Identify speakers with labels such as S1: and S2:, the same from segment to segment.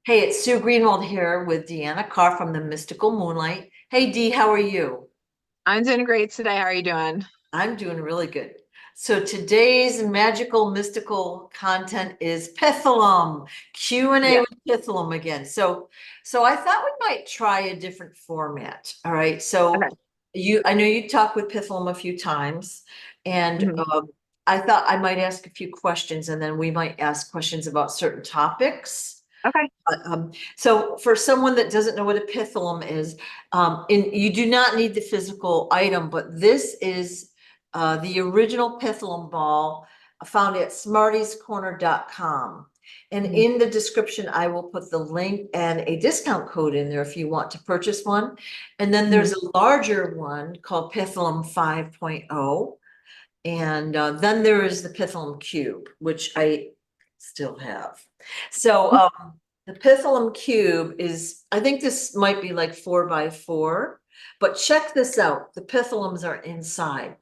S1: Hey, it's Sue Greenwald here with Deanna Carr from the Mystical Moonlight. Hey, Dee, how are you?
S2: I'm doing great today. How are you doing?
S1: I'm doing really good. So today's magical, mystical content is Pitholem, Q&A
S2: Yeah.
S1: with Pitholem again. So I thought we might try a different format. All right. So
S2: Okay.
S1: I know you talked with Pitholem a few times, and
S2: Mhm.
S1: I thought I might ask a few questions, and then we might ask questions about certain topics.
S2: Okay.
S1: So for someone that doesn't know what a pitholum is, you do not need the physical item, but this is the original pitholum ball found at smartiescorner.com. And
S2: Mhm.
S1: in the description, I will put the link and a discount code in there if you want to purchase one. And then
S2: Mhm.
S1: there's a larger one called Pitholum 5.0. And then there is the Pitholum Cube, which I still have. So the Pitholum Cube is, I think this might be like 4 by 4, but check this out. The Pitholums are inside.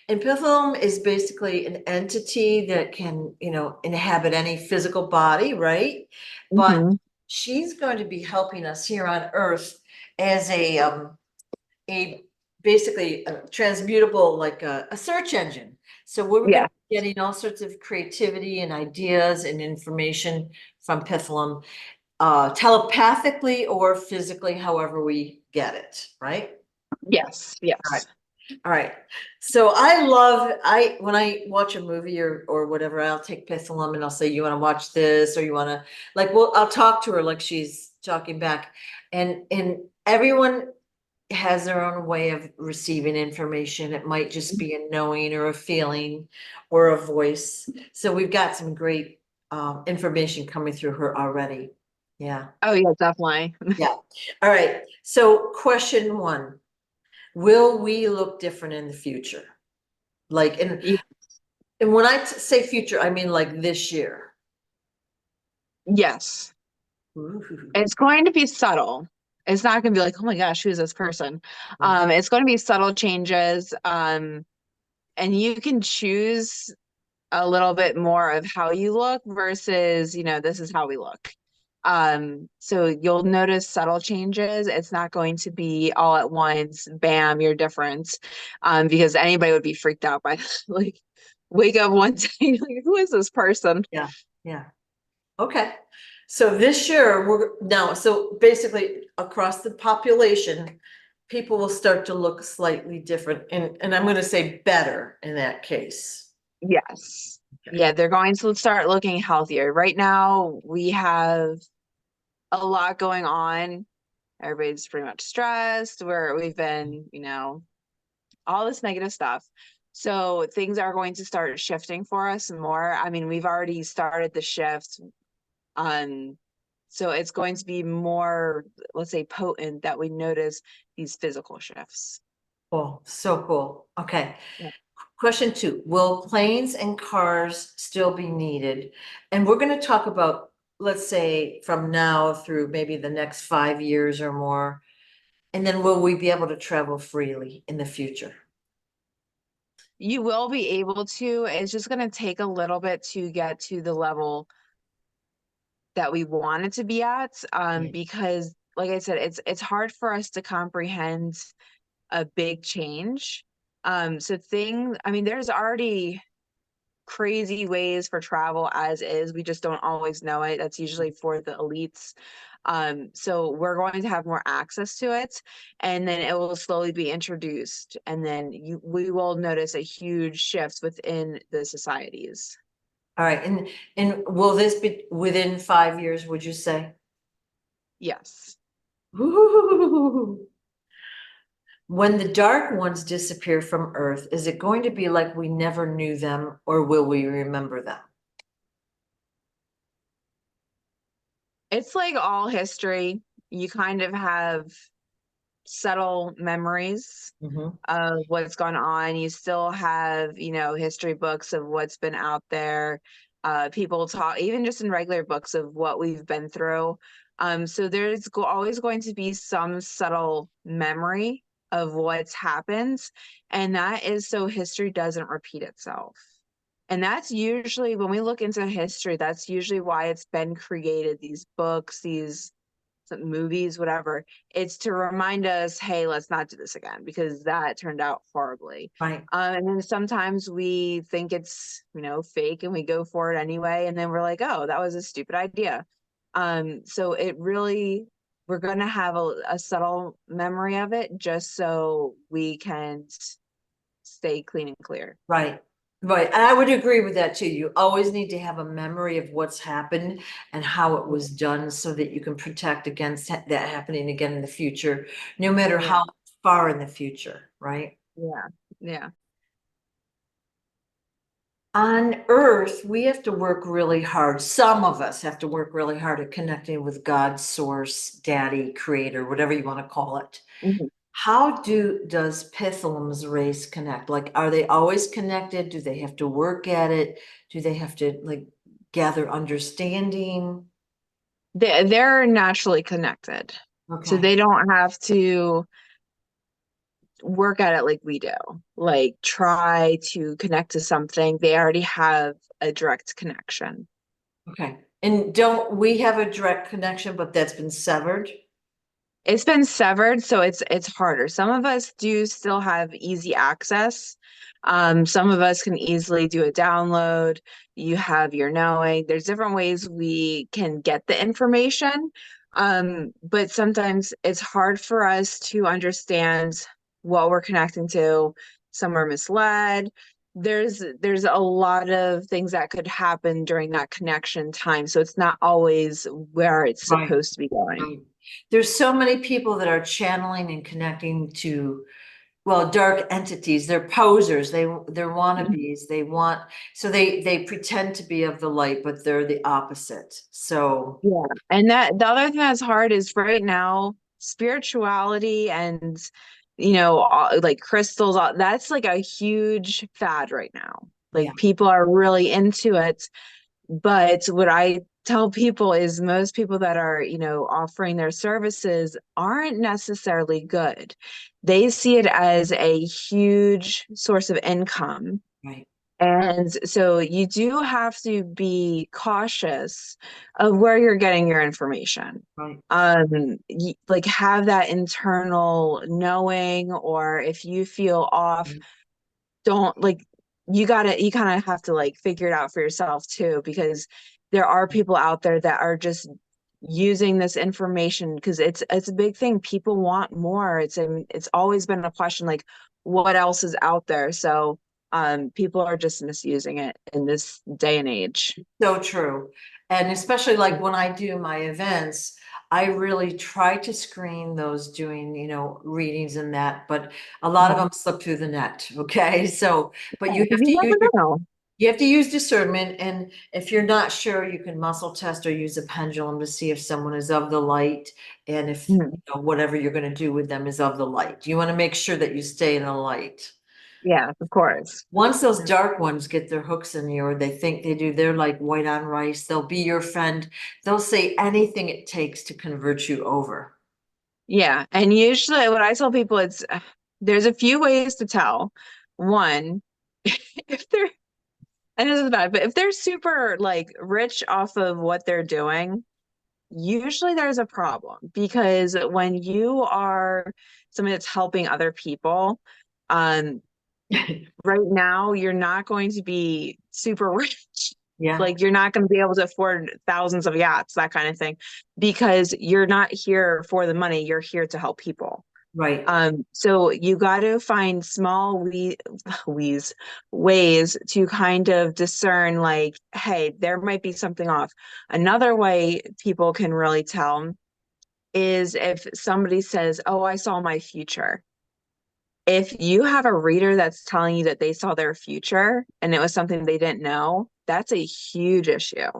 S1: And Pitholum is basically an entity that can, inhabit any physical body, right? But
S2: Mhm.
S1: she's going to be helping us here on Earth as a basically a transmutable, like a search engine. So we're going
S2: Yeah.
S1: to be getting all sorts of creativity and ideas and information from Pitholum, telepathically or physically, however we get it, right?
S2: Yes.
S1: All right.
S2: Yes.
S1: All right. So when I watch a movie or whatever, I'll take Pitholum and I'll say, you want to watch this, or you want to, like, well, I'll talk to her like she's talking back. And everyone has their own way of receiving information. It might just be a knowing or a feeling or a voice. So we've got some great information coming through her already. Yeah.
S2: Oh yeah, definitely.
S1: Yeah. All right. So question one, will we look different in the future? Like,
S2: Y-
S1: and when I say future, I mean like this year.
S2: Yes.
S1: Ooh.
S2: It's going to be subtle. It's not going to be like, oh my gosh, who's this person?
S1: Mm.
S2: It's going to be subtle changes. And you can choose a little bit more of how you look versus, this is how we look. So you'll notice subtle changes. It's not going to be all at once, bam, you're different. Because anybody would be freaked out by like wake up one day, like, who is this person?
S1: Yeah. Yeah. Okay. So this year so basically across the population, people will start to look slightly different and I'm going to say better in that case.
S2: Yes.
S1: Okay.
S2: Yeah, they're going to start looking healthier. Right now, we have a lot going on. Everybody's pretty much stressed. We've been, all this negative stuff. So things are going to start shifting for us more. I mean, we've already started the shift. Um, so it's going to be more, let's say, potent that we notice these physical shifts.
S1: Cool. So cool. Okay.
S2: Yeah.
S1: Question two, will planes and cars still be needed? And we're going to talk about, let's say, from now through maybe the next 5 years or more. And then will we be able to travel freely in the future?
S2: You will be able to. It's just going to take a little bit to get to the level that we want it to be at,
S1: Yeah.
S2: because, like I said, it's hard for us to comprehend a big change. So I mean, there's already crazy ways for travel as is. We just don't always know it. That's usually for the elites. So we're going to have more access to it, and then it will slowly be introduced, and then we will notice a huge shift within the societies.
S1: All right. And will this be within 5 years, would you say?
S2: Yes.
S1: Ooh. When the dark ones disappear from Earth, is it going to be like we never knew them, or will we remember them?
S2: It's like all history. You kind of have subtle memories
S1: Mhm.
S2: of what's gone on. You still have, history books of what's been out there. People talk, even just in regular books, of what we've been through. So there's always going to be some subtle memory of what's happened, and that is so history doesn't repeat itself. And that's usually when we look into history, that's usually why it's been created, these books, these movies, whatever. It's to remind us, hey, let's not do this again because that turned out horribly.
S1: Right.
S2: And then sometimes we think it's, fake and we go for it anyway. And then we're like, oh, that was a stupid idea. So it really, we're going to have a subtle memory of it just so we can stay clean and clear.
S1: Right. Right. And I would agree with that too. You always need to have a memory of what's happened and how it was done so that you can protect against that happening again in the future, no matter
S2: Yeah.
S1: how far in the future, right?
S2: Yeah. Yeah.
S1: On Earth, we have to work really hard. Some of us have to work really hard at connecting with God's source, daddy, creator, whatever you want to call it.
S2: Mhm.
S1: How does Pitholem's race connect? Like, are they always connected? Do they have to work at it? Do they have to like gather understanding?
S2: They're naturally connected. So
S1: Okay,
S2: they don't have to work at it like we do, like try to connect to something. They already have a direct connection.
S1: okay. And don't we have a direct connection, but that's been severed?
S2: It's been severed, so it's harder. Some of us do still have easy access. Some of us can easily do a download. You have your knowing. There's different ways we can get the information. But sometimes it's hard for us to understand what we're connecting to. Some are misled. There's a lot of things that could happen during that connection time. So it's not always where it's
S1: Right.
S2: supposed to be going.
S1: Right. There's so many people that are channeling and connecting to, well, dark entities. They're posers. They're wannabes. So they pretend to be of the light, but they're the opposite. So
S2: Yeah. And that the other thing that's hard is right now, spirituality and, like crystals, that's like a huge fad right now.
S1: yeah,
S2: Like people are really into it. But what I tell people is most people that are, offering their services aren't necessarily good. They see it as a huge source of income.
S1: right,
S2: And so you do have to be cautious of where you're getting your information.
S1: right.
S2: Like have that internal knowing, or if you feel off,
S1: Right.
S2: don't like you kind of have to like figure it out for yourself too, because there are people out there that are just using this information because it's a big thing. People want more. It's always been a question like what else is out there. So people are just misusing it in this day and age.
S1: So true. And especially like when I do my events, I really try to screen those doing, readings and that, but a lot of
S2: Mhm.
S1: them slip through the net. Okay. So, but
S2: Yeah, 'cause you never know.
S1: you have to use discernment. And if you're not sure, you can muscle test or use a pendulum to see if someone is of the light and if,
S2: Mhm.
S1: whatever you're going to do with them is of the light. You want to make sure that you stay in the light.
S2: Yeah, of course.
S1: Once those dark ones get their hooks in you, or they think they do, they're like white on rice. They'll be your friend. They'll say anything it takes to convert you over.
S2: Yeah, and usually what I tell people it's there's a few ways to tell. One, if they're and this is bad, but if they're super like rich off of what they're doing, usually there's a problem because when you are somebody that's helping other people, um, right now you're not going to be super rich.
S1: Yeah,
S2: Like you're not going to be able to afford thousands of yachts, that kind of thing, because you're not here for the money. You're here to help people.
S1: right.
S2: So you got to find small ways to kind of discern, like, hey, there might be something off. Another way people can really tell is if somebody says, oh, I saw my future. If you have a reader that's telling you that they saw their future and it was something they didn't know, that's a huge issue.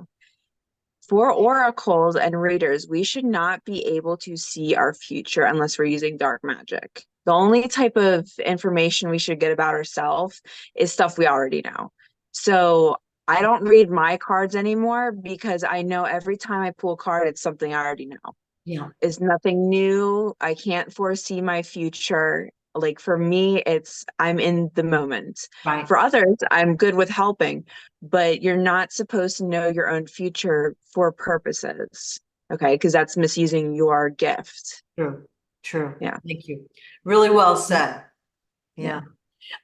S2: For oracles and readers, we should not be able to see our future unless we're using dark magic. The only type of information we should get about ourselves is stuff we already know. So I don't read my cards anymore because I know every time I pull a card, it's something I already know.
S1: Yeah,
S2: It's nothing new. I can't foresee my future. Like for me, I'm in the moment.
S1: Right.
S2: For others, I'm good with helping, but you're not supposed to know your own future for purposes. Okay, because that's misusing your gift.
S1: True. True.
S2: Yeah.
S1: Thank you. Really well said.
S2: Yeah.
S1: Yeah.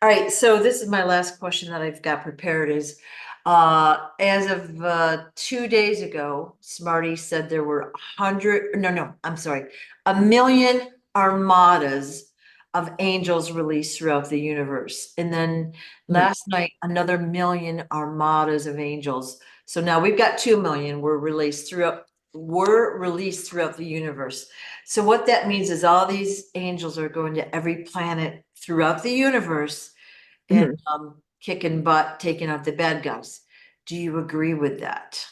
S1: All right, so this is my last question that I've got prepared is, as of 2 days ago, Smarty said there were 100, no, I'm sorry, 1 million armadas of angels released throughout the universe. And then
S2: Mhm.
S1: last night, another 1 million armadas of angels. So now we've got 2 million were released throughout the universe. So what that means is all these angels are going to every planet throughout the universe and
S2: Mhm.
S1: kicking butt, taking out the bad guys. Do you agree with that?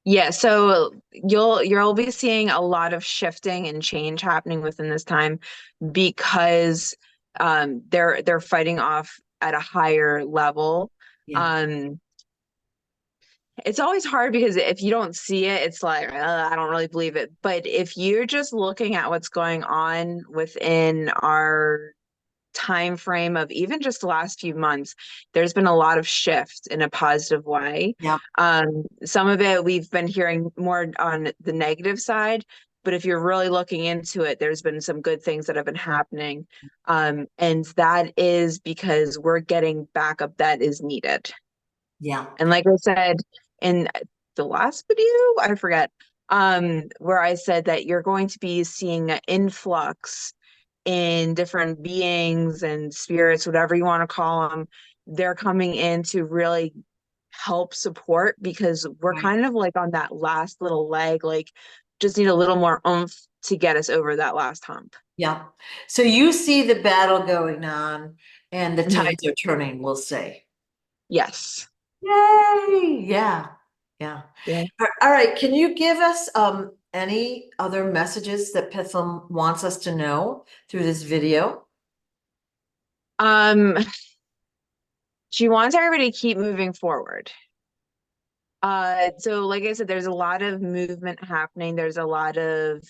S2: Yeah, so you'll be seeing a lot of shifting and change happening within this time because they're fighting off at a higher level.
S1: Yeah,
S2: Um it's always hard because if you don't see it, it's like I don't really believe it. But if you're just looking at what's going on within our time frame of even just the last few months, there's been a lot of shift in a positive way.
S1: yeah,
S2: Some of it we've been hearing more on the negative side, but if you're really looking into it, there's been some good things that have been happening. And that is because we're getting backup that is needed.
S1: yeah,
S2: And like I said in the last video, I forget, where I said that you're going to be seeing an influx in different beings and spirits, whatever you want to call them. They're coming in to really help support because we're
S1: right.
S2: kind of like on that last little leg, like just need a little more oomph to get us over that last hump.
S1: Yeah. So you see the battle going on and the
S2: Mhm.
S1: tides are turning, we'll say.
S2: Yes.
S1: Yay! Yeah, yeah.
S2: Yeah.
S1: All right, can you give us any other messages that Pitholem wants us to know through this video?
S2: Um, she wants everybody to keep moving forward. So like I said, there's a lot of movement happening. There's a lot of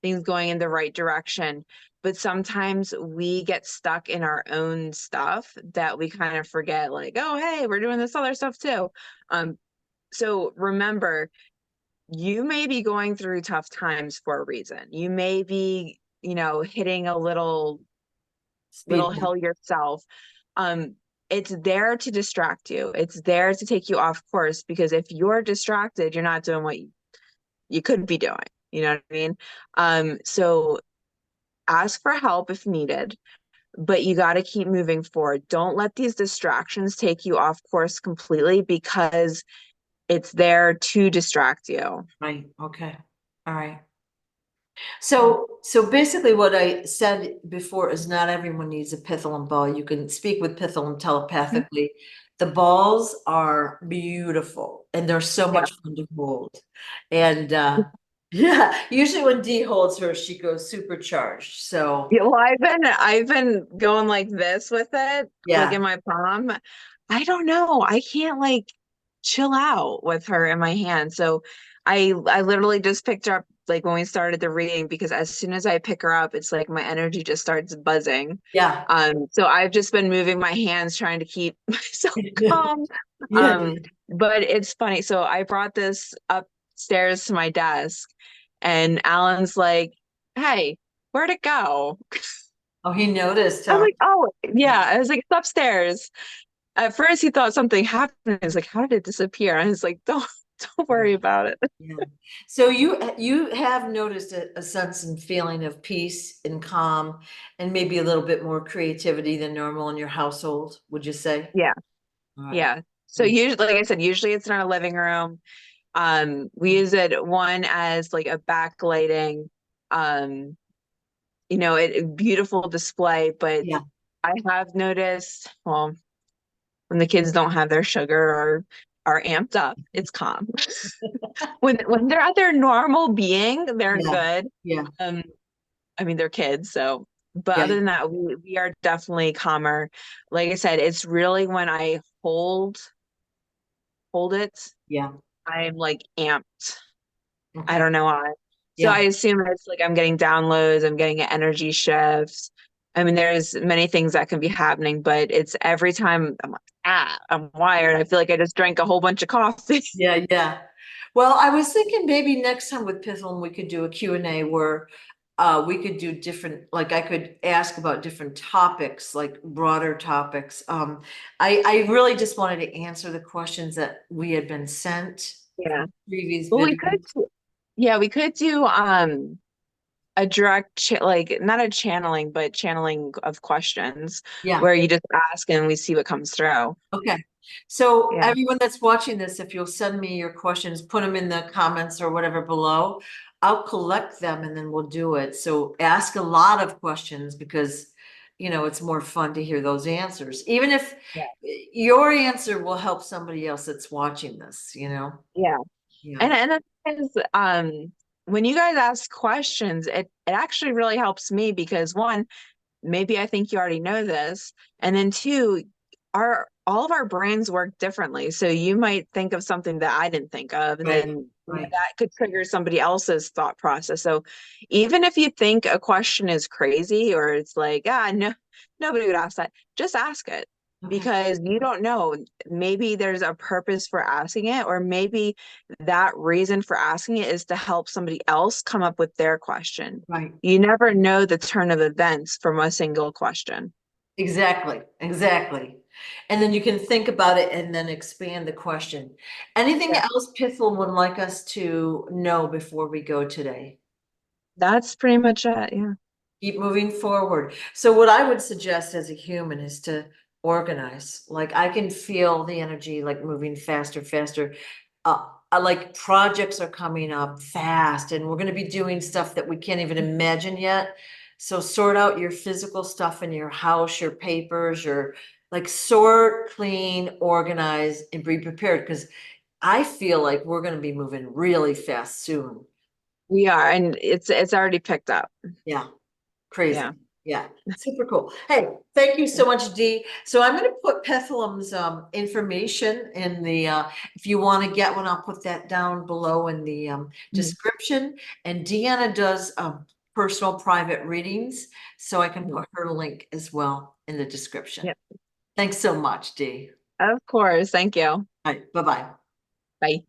S2: things going in the right direction. But sometimes we get stuck in our own stuff that we kind of forget, like, oh, hey, we're doing this other stuff too. Um, so remember, you may be going through tough times for a reason. You may be, hitting a little
S1: Speed.
S2: hill yourself. Um, it's there to distract you. It's there to take you off course because if you're distracted, you're not doing what you could be doing. You know what I mean? So ask for help if needed, but you got to keep moving forward. Don't let these distractions take you off course completely because it's there to distract you.
S1: Right, okay. All right.
S2: Yeah.
S1: So basically what I said before is not everyone needs a Pitholem ball. You can speak with Pitholem
S2: Mhm.
S1: telepathically. The balls are beautiful and they're so
S2: Yeah.
S1: much fun to hold. And yeah, usually when Dee holds her, she goes supercharged. So
S2: Yeah, well, I've been going like this with it, like
S1: yeah,
S2: in my palm. I don't know. I can't like chill out with her in my hand. So I literally just picked her up like when we started the reading because as soon as I pick her up, it's like my energy just starts buzzing.
S1: yeah.
S2: So I've just been moving my hands trying to keep myself calm.
S1: Yeah.
S2: Um, but it's funny. So I brought this upstairs to my desk and Alan's like, "Hey, where'd it go?"
S1: Oh, he noticed,
S2: I was
S1: huh?
S2: like, oh, yeah. I was like, it's upstairs. At first, he thought something happened. He's like, how did it disappear? I was like, don't worry about it.
S1: Yeah. So you have noticed a sense and feeling of peace and calm and maybe a little bit more creativity than normal in your household, would you say?
S2: Yeah,
S1: All right.
S2: yeah. So usually, like I said, usually it's in our living room. We use it one as like a backlighting, um, beautiful display. But
S1: Yeah.
S2: I have noticed, well, when the kids don't have their sugar or are amped up, it's calm. When they're at their normal being, they're
S1: Yeah.
S2: good.
S1: Yeah.
S2: Um, I mean they're kids, so but
S1: Yeah.
S2: other than that, we are definitely calmer. Like I said, it's really when I hold it,
S1: Yeah.
S2: I'm like amped. I
S1: Okay.
S2: don't know why. So I
S1: Yeah,
S2: assume it's like I'm getting downloads, I'm getting energy shifts. I mean, there's many things that can be happening, but it's every time I'm like, I'm wired. I feel like I just drank a whole bunch of coffee.
S1: yeah, yeah. Well, I was thinking maybe next time with Pitholem, we could do a Q&A where we could do different, like I could ask about different topics, like broader topics. I really just wanted to answer the questions that we had been sent
S2: Yeah.
S1: from previous
S2: Well, we could,
S1: videos.
S2: yeah, we could do a direct like not a channeling, but channeling of questions
S1: Yeah.
S2: where you just ask and we see what comes through.
S1: Okay, so
S2: Yeah.
S1: everyone that's watching this, if you'll send me your questions, put them in the comments or whatever below. I'll collect them and then we'll do it. So ask a lot of questions because, it's more fun to hear those answers. Even if
S2: Yeah.
S1: your answer will help somebody else that's watching this.
S2: Yeah.
S1: Yeah,
S2: And the thing is, when you guys ask questions, it actually really helps me because one, maybe I think you already know this. And then two, our all of our brains work differently. So you might think of something that I didn't think of, and
S1: right,
S2: then
S1: right.
S2: that could trigger somebody else's thought process. So even if you think a question is crazy or it's like, no, nobody would ask that, just ask it
S1: Okay,
S2: because you don't know. Maybe there's a purpose for asking it, or maybe that reason for asking it is to help somebody else come up with their question.
S1: right.
S2: You never know the turn of events from a single question.
S1: Exactly, exactly. And then you can think about it and then expand the question. Anything
S2: Yeah.
S1: else Pithel would like us to know before we go today?
S2: That's pretty much it. Yeah.
S1: Keep moving forward. So what I would suggest as a human is to organize. Like I can feel the energy like moving faster, faster. Like projects are coming up fast and we're going to be doing stuff that we can't even imagine yet. So sort out your physical stuff in your house, your papers, your like sort, clean, organize, and be prepared because I feel like we're going to be moving really fast soon.
S2: We are, and it's already picked up.
S1: Yeah. Crazy.
S2: Yeah.
S1: Yeah, super cool. Hey, thank you so much, Dee. So I'm gonna put Pethalem's information in the if you want to get one, I'll put that down below in the
S2: Mhm.
S1: description. And Deanna does personal private readings, so I can
S2: Mhm.
S1: put her link as well in the description.
S2: Yep.
S1: Thanks so much, Dee.
S2: Of course. Thank you.
S1: All right, bye-bye.
S2: Bye.